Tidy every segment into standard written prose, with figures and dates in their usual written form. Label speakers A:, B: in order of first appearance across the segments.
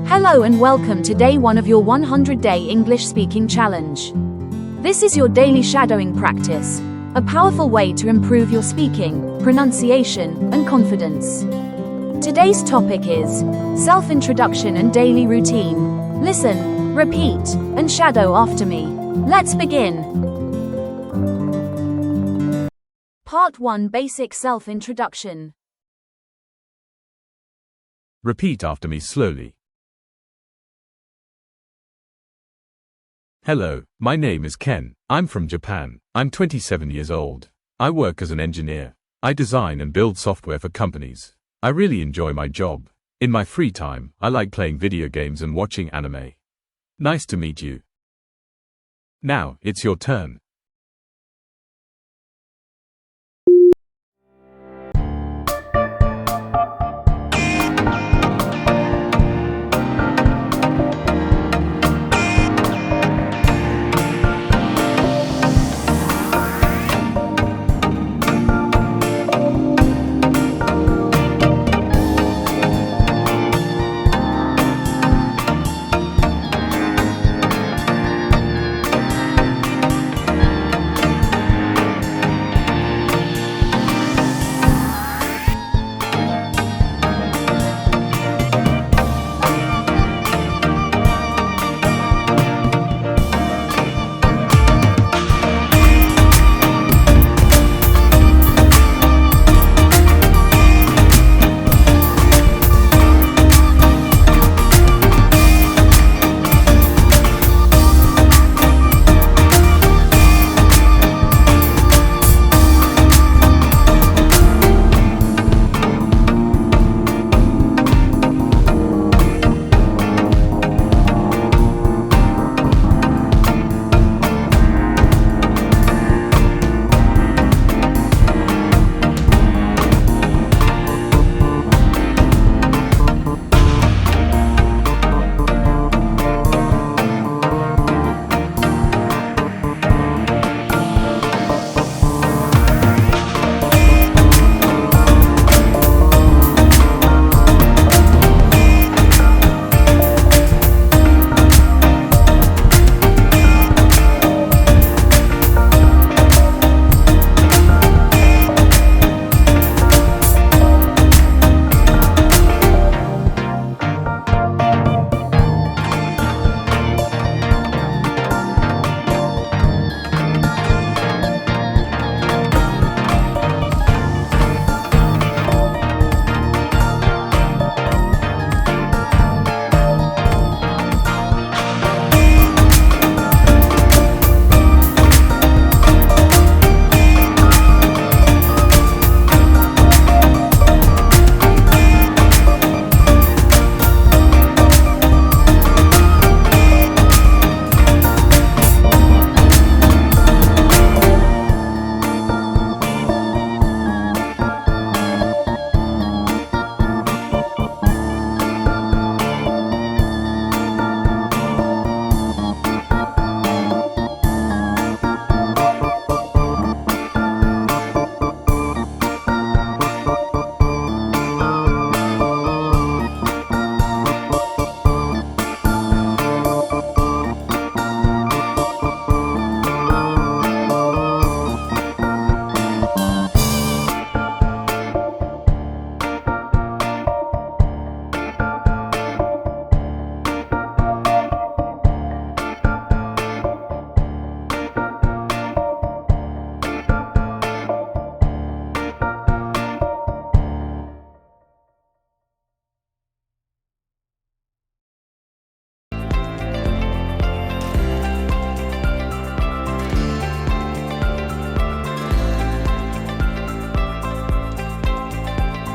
A: Hello and welcome to day 1 of your 100-day English speaking challenge. This is your daily shadowing practice, a powerful way to improve your speaking, pronunciation, and confidence. Today's topic is self-introduction and daily routine. Listen, repeat, and shadow after me. Let's begin. Part 1: Basic Self-Introduction.
B: Repeat after me slowly. Hello, my name is Ken. I'm from Japan. I'm 27 years old. I work as an engineer. I design and build software for companies. I really enjoy my job. In my free time, I like playing video games and watching anime. Nice to meet you. Now, it's your turn.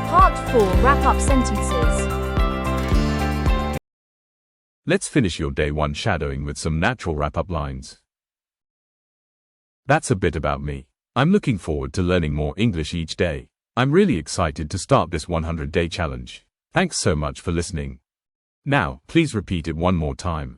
A: Part 4: Wrap-up sentences.
B: Let's finish your day 1 shadowing with some natural wrap-up lines. That's a bit about me. I'm looking forward to learning more English each day. I'm really excited to start this 100-day challenge. Thanks so much for listening. Now, please repeat it one more time.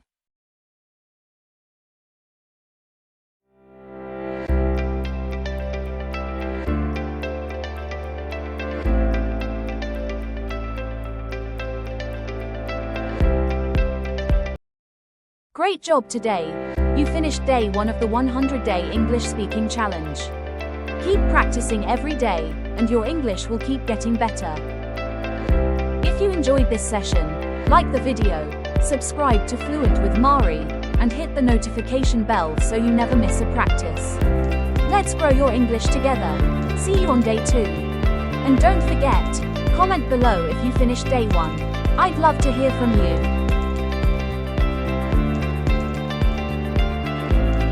A: Great job today! You finished day 1 of the 100-day English speaking challenge. Keep practicing every day, and your English will keep getting better. If you enjoyed this session, like the video, subscribe to Fluent with Mari, and hit the notification bell so you never miss a practice. Let's grow your English together. See you on day 2. And don't forget, comment below if you finished day 1. I'd love to hear from you.